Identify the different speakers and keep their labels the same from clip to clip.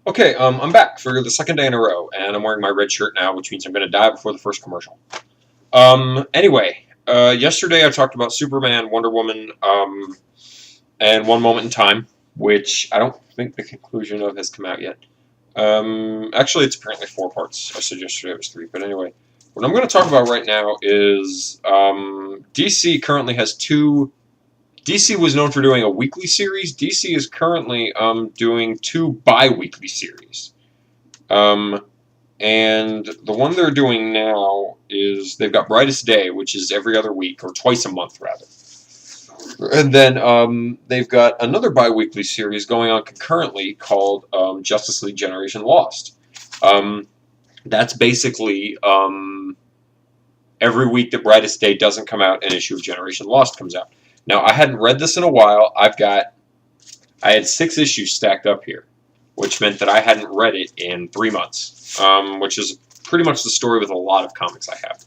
Speaker 1: Okay, I'm back for the second day in a row, and I'm wearing my red shirt now, which means I'm going to die before the first commercial. Anyway, yesterday I talked about Superman, Wonder Woman, and One Moment in Time, which I don't think the conclusion of has come out yet. Actually, it's apparently 4 parts. I said yesterday it was 3, but anyway. What I'm going to talk about right now is DC currently has two. DC was known for doing a weekly series. DC is currently doing two bi-weekly series. Um, and the one they're doing now is they've got Brightest Day, which is every other week, or twice a month, rather. And then they've got another bi-weekly series going on concurrently called Justice League Generation Lost. Um, that's basically every week that Brightest Day doesn't come out, an issue of Generation Lost comes out. Now, I hadn't read this in a while. I had 6 issues stacked up here, which meant that I hadn't read it in 3 months, which is pretty much the story with a lot of comics I have.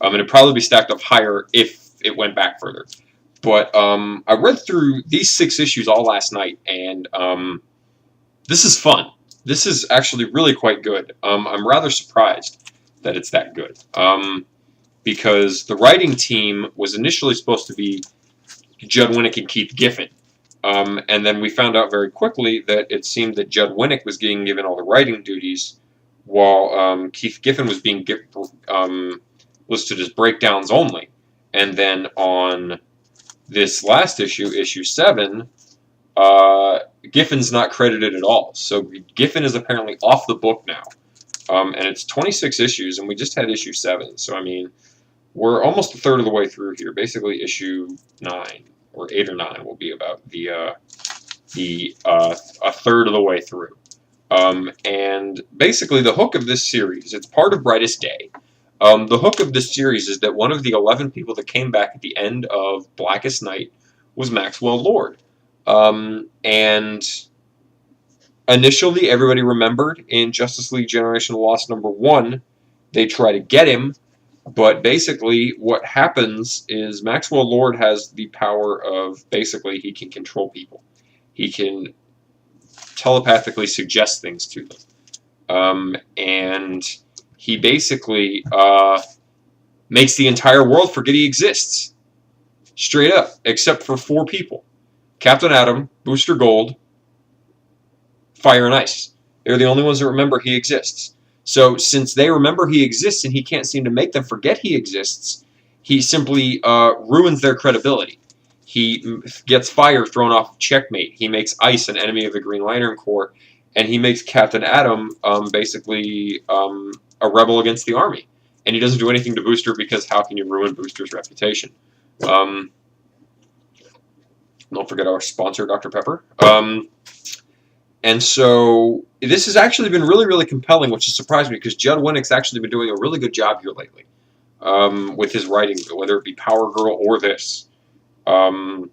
Speaker 1: And it'd probably be stacked up higher if it went back further. But I read through these 6 issues all last night, and this is fun. This is actually really quite good. I'm rather surprised that it's that good. Because the writing team was initially supposed to be Judd Winnick and Keith Giffen. And then we found out very quickly that it seemed that Judd Winnick was being given all the writing duties, while Keith Giffen was being listed as breakdowns only. And then on this last issue, issue 7, Giffen's not credited at all. So Giffen is apparently off the book now. And it's 26 issues, and we just had issue 7. So, I mean, we're almost a third of the way through here. Basically, issue 9, or 8 or 9 will be about a third of the way through. And basically, the hook of this series, it's part of Brightest Day. The hook of this series is that one of the 11 people that came back at the end of Blackest Night was Maxwell Lord. And initially, everybody remembered in Justice League Generation Lost #1, they try to get him, but basically what happens is Maxwell Lord has the power of, basically, he can control people. He can telepathically suggest things to them. And he basically makes the entire world forget he exists. Straight up, except for 4 people. Captain Atom, Booster Gold, Fire and Ice. They're the only ones that remember he exists. So since they remember he exists and he can't seem to make them forget he exists, he simply ruins their credibility. He gets fire thrown off of Checkmate. He makes Ice an enemy of the Green Lantern Corps. And he makes Captain Atom basically a rebel against the Army. And he doesn't do anything to Booster because how can you ruin Booster's reputation? Don't forget our sponsor, Dr. Pepper. And so this has actually been really, really compelling, which has surprised me because Judd Winnick's actually been doing a really good job here lately with his writing, whether it be Power Girl or this. And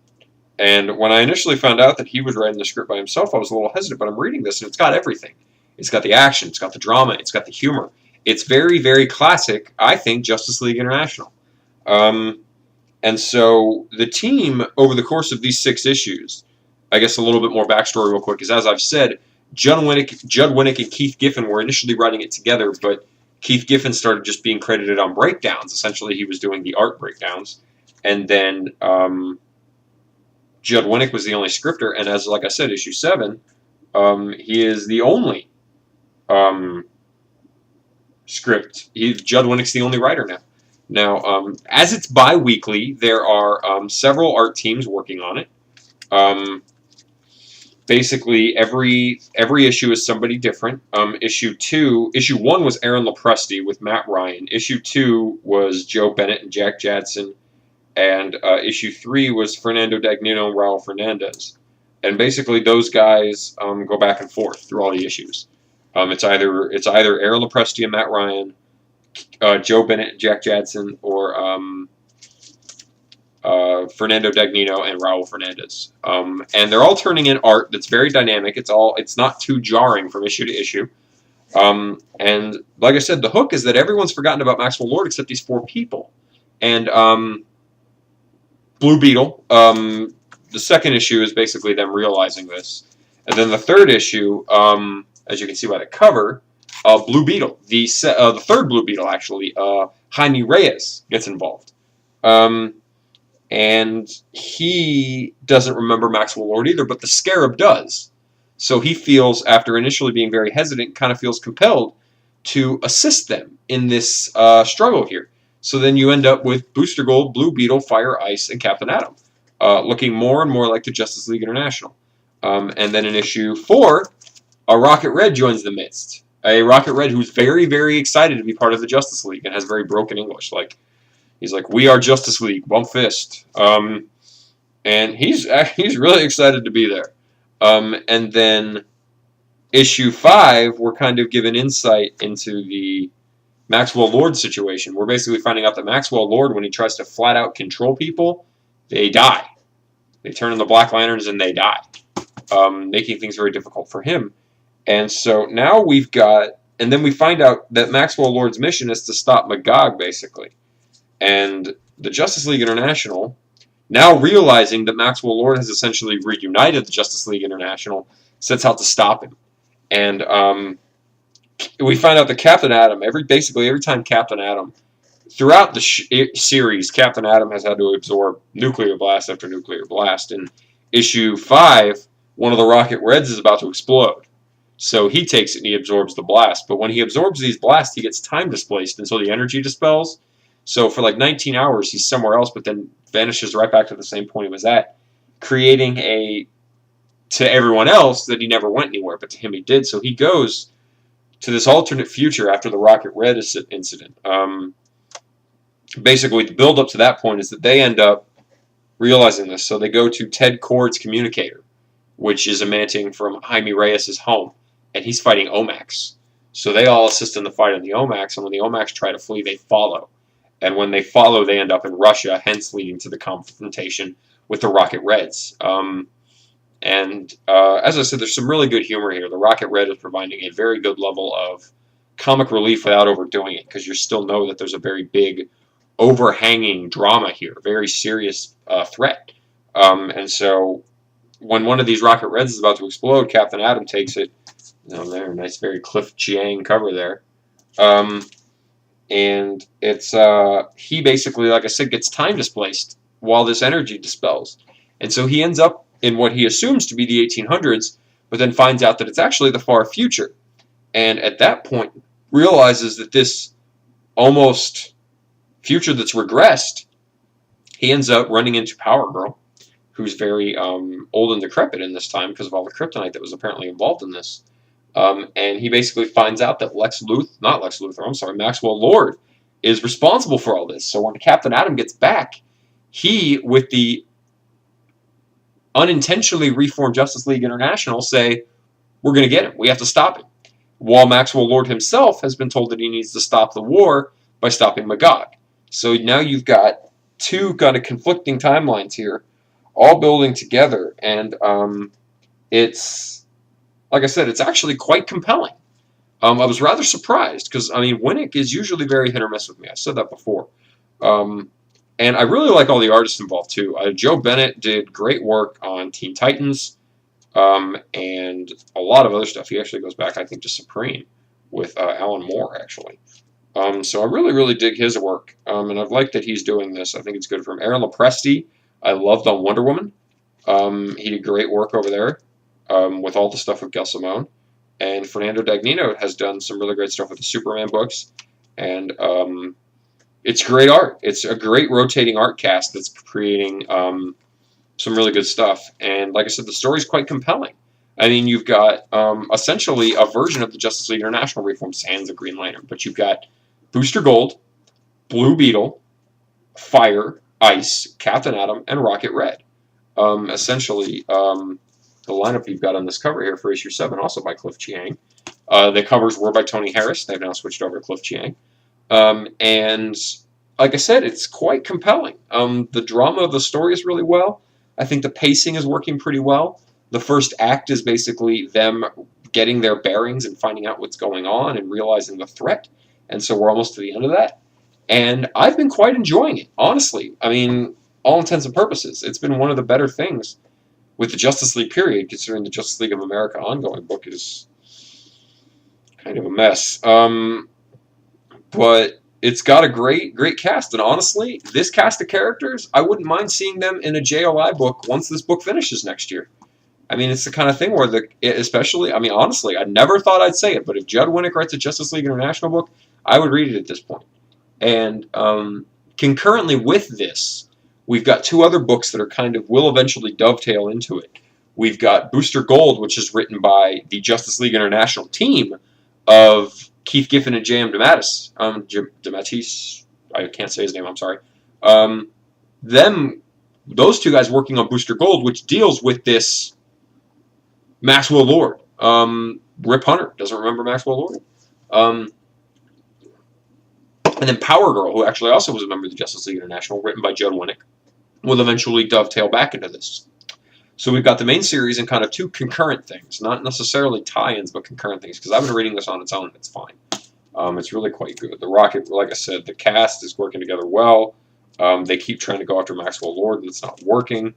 Speaker 1: when I initially found out that he was writing the script by himself, I was a little hesitant, but I'm reading this and it's got everything. It's got the action, it's got the drama, it's got the humor. It's very, very classic, I think, Justice League International. And so the team, over the course of these 6 issues, I guess a little bit more backstory real quick, is as I've said, Judd Winnick and Keith Giffen were initially writing it together, but Keith Giffen started just being credited on breakdowns. Essentially, he was doing the art breakdowns. And then Judd Winnick was the only scripter, and as, like I said, issue 7, he is the only script. Judd Winnick's the only writer now. Now, as it's bi-weekly, there are several art teams working on it. Basically, every issue is somebody different. Issue 1 was Aaron Lopresti with Matt Ryan. Issue 2 was Joe Bennett and Jack Jadson. And issue 3 was Fernando Dagnino and Raul Fernandez. And basically, those guys go back and forth through all the issues. It's either Aaron Lopresti and Matt Ryan, Joe Bennett and Jack Jadson, or Fernando Dagnino and Raul Fernandez. And they're all turning in art that's very dynamic. It's not too jarring from issue to issue. And like I said, the hook is that everyone's forgotten about Maxwell Lord except these 4 people. And Blue Beetle, the second issue is basically them realizing this. And then the third issue as you can see by the cover, Blue Beetle, the third Blue Beetle actually, Jaime Reyes gets involved. And he doesn't remember Maxwell Lord either, but the Scarab does. So he feels, after initially being very hesitant, kind of feels compelled to assist them in this struggle here. So then you end up with Booster Gold, Blue Beetle, Fire, Ice, and Captain Atom, looking more and more like the Justice League International. And then in issue 4, a Rocket Red joins the midst. A Rocket Red who's very, very excited to be part of the Justice League and has very broken English. He's like, "We are Justice League, one fist." And he's really excited to be there. And then issue 5, we're kind of given insight into the Maxwell Lord situation. We're basically finding out that Maxwell Lord, when he tries to flat out control people, they die. They turn into Black Lanterns and they die, making things very difficult for him. And so now we've got, and then we find out that Maxwell Lord's mission is to stop Magog, basically. And the Justice League International, now realizing that Maxwell Lord has essentially reunited the Justice League International, sets out to stop him. And we find out that Captain Atom, basically every time Captain Atom, throughout the series, Captain Atom has had to absorb nuclear blast after nuclear blast. In issue 5, one of the Rocket Reds is about to explode. So he takes it and he absorbs the blast. But when he absorbs these blasts, he gets time displaced until the energy dispels. So for like 19 hours, he's somewhere else, but then vanishes right back to the same point he was at, creating to everyone else that he never went anywhere, but to him he did. So he goes to this alternate future after the Rocket Red incident. Basically, the build up to that point is that they end up realizing this. So they go to Ted Kord's communicator, which is emanting from Jaime Reyes' home, and he's fighting Omax. So they all assist in the fight on the Omax, and when the Omax try to flee, they follow. And when they follow, they end up in Russia, hence leading to the confrontation with the Rocket Reds. As I said, there's some really good humor here. The Rocket Red is providing a very good level of comic relief without overdoing it, because you still know that there's a very big overhanging drama here, very serious threat. And so when one of these Rocket Reds is about to explode, Captain Atom takes it. There, nice, very Cliff Chiang cover there. And it's he basically, like I said, gets time displaced while this energy dispels. And so he ends up in what he assumes to be the 1800s, but then finds out that it's actually the far future. And at that point, realizes that this almost future that's regressed, he ends up running into Power Girl, who's very old and decrepit in this time because of all the kryptonite that was apparently involved in this. And he basically finds out that Maxwell Lord is responsible for all this. So when Captain Atom gets back, he, with the unintentionally reformed Justice League International, say, "We're going to get him. We have to stop him." While Maxwell Lord himself has been told that he needs to stop the war by stopping Magog. So now you've got two kind of conflicting timelines here, all building together, and it's, like I said, it's actually quite compelling. I was rather surprised, because, Winnick is usually very hit or miss with me. I said that before. And I really like all the artists involved, too. Joe Bennett did great work on Teen Titans, and a lot of other stuff. He actually goes back, I think, to Supreme with Alan Moore, actually. So I really, really dig his work, and I've liked that he's doing this. I think it's good for him. Aaron Lopresti, I loved on Wonder Woman. He did great work over there with all the stuff with Gail Simone. And Fernando Dagnino has done some really great stuff with the Superman books. And it's great art. It's a great rotating art cast that's creating some really good stuff. And like I said, the story's quite compelling. You've got essentially a version of the Justice League International reform sans the Green Lantern. But you've got Booster Gold, Blue Beetle, Fire, Ice, Captain Atom, and Rocket Red. Essentially, the lineup you've got on this cover here for issue 7, also by Cliff Chiang. The covers were by Tony Harris. They've now switched over to Cliff Chiang. And like I said, it's quite compelling. The drama of the story is really well. I think the pacing is working pretty well. The first act is basically them getting their bearings and finding out what's going on and realizing the threat. And so we're almost to the end of that. And I've been quite enjoying it, honestly. All intents and purposes. It's been one of the better things with the Justice League period, considering the Justice League of America ongoing book is kind of a mess. But it's got a great cast, and honestly, this cast of characters, I wouldn't mind seeing them in a JLI book once this book finishes next year. I mean, it's the kind of thing where especially, I mean, honestly, I never thought I'd say it, but if Judd Winnick writes a Justice League International book, I would read it at this point. And concurrently with this, we've got two other books that are kind of will eventually dovetail into it. We've got Booster Gold, which is written by the Justice League International team of Keith Giffen and J.M. DeMatteis. I can't say his name, I'm sorry. Those two guys working on Booster Gold, which deals with this Maxwell Lord. Rip Hunter doesn't remember Maxwell Lord. And then Power Girl, who actually also was a member of the Justice League International, written by Judd Winnick, will eventually dovetail back into this. So we've got the main series and kind of two concurrent things, not necessarily tie-ins, but concurrent things, because I've been reading this on its own, and it's fine. It's really quite good. The Rocket, like I said, the cast is working together well. They keep trying to go after Maxwell Lord, and it's not working.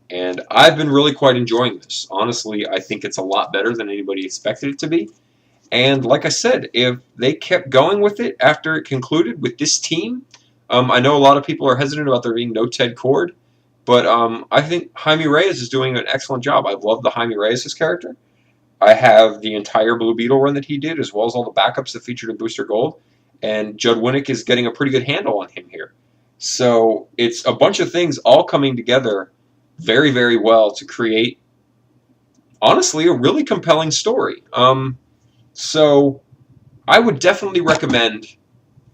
Speaker 1: And I've been really quite enjoying this. Honestly, I think it's a lot better than anybody expected it to be. And like I said, if they kept going with it after it concluded with this team, I know a lot of people are hesitant about there being no Ted Kord, but I think Jaime Reyes is doing an excellent job. I love the Jaime Reyes' character. I have the entire Blue Beetle run that he did, as well as all the backups that featured in Booster Gold, and Judd Winnick is getting a pretty good handle on him here. So it's a bunch of things all coming together very, very well to create, honestly, a really compelling story. So I would definitely recommend,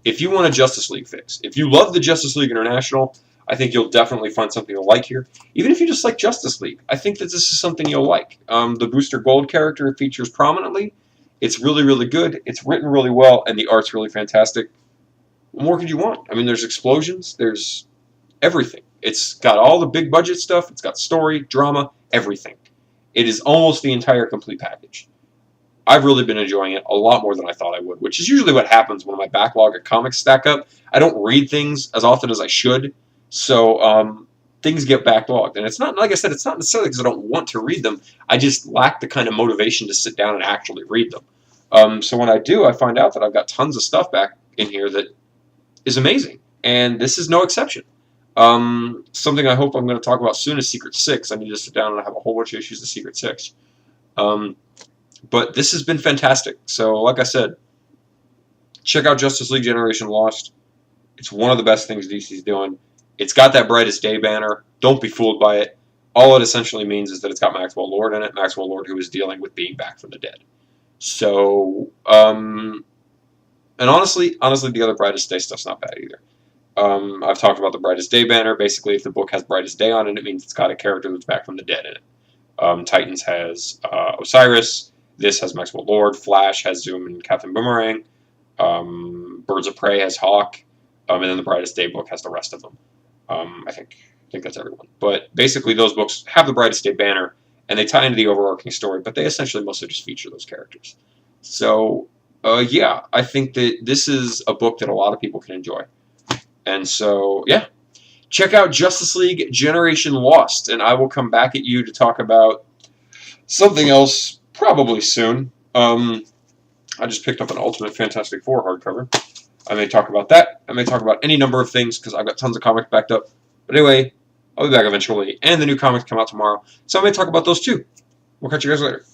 Speaker 1: if you want a Justice League fix, if you love the Justice League International, I think you'll definitely find something to like here. Even if you just like Justice League, I think that this is something you'll like. The Booster Gold character features prominently. It's really, really good. It's written really well, and the art's really fantastic. What more could you want? I mean, there's explosions. There's everything. It's got all the big budget stuff. It's got story, drama, everything. It is almost the entire complete package. I've really been enjoying it a lot more than I thought I would, which is usually what happens when my backlog of comics stack up. I don't read things as often as I should, so things get backlogged. And it's not, like I said, it's not necessarily because I don't want to read them. I just lack the kind of motivation to sit down and actually read them. So when I do, I find out that I've got tons of stuff back in here that is amazing, and this is no exception. Something I hope I'm going to talk about soon is Secret 6. I need to sit down and have a whole bunch of issues of Secret 6. But this has been fantastic. So, like I said, check out Justice League Generation Lost. It's one of the best things DC's doing. It's got that Brightest Day banner. Don't be fooled by it. All it essentially means is that it's got Maxwell Lord in it. Maxwell Lord, who is dealing with being back from the dead. So, and honestly, the other Brightest Day stuff's not bad either. I've talked about the Brightest Day banner. Basically, if the book has Brightest Day on it, it means it's got a character that's back from the dead in it. Titans has Osiris. This has Maxwell Lord. Flash has Zoom and Captain Boomerang. Birds of Prey has Hawk. And then the Brightest Day book has the rest of them. I think that's everyone. But basically, those books have the Brightest Day banner, and they tie into the overarching story, but they essentially mostly just feature those characters. So, yeah, I think that this is a book that a lot of people can enjoy. And so, yeah, check out Justice League Generation Lost, and I will come back at you to talk about something else probably soon. I just picked up an Ultimate Fantastic Four hardcover. I may talk about that. I may talk about any number of things because I've got tons of comics backed up. But anyway, I'll be back eventually, and the new comics come out tomorrow, so I may talk about those too. We'll catch you guys later.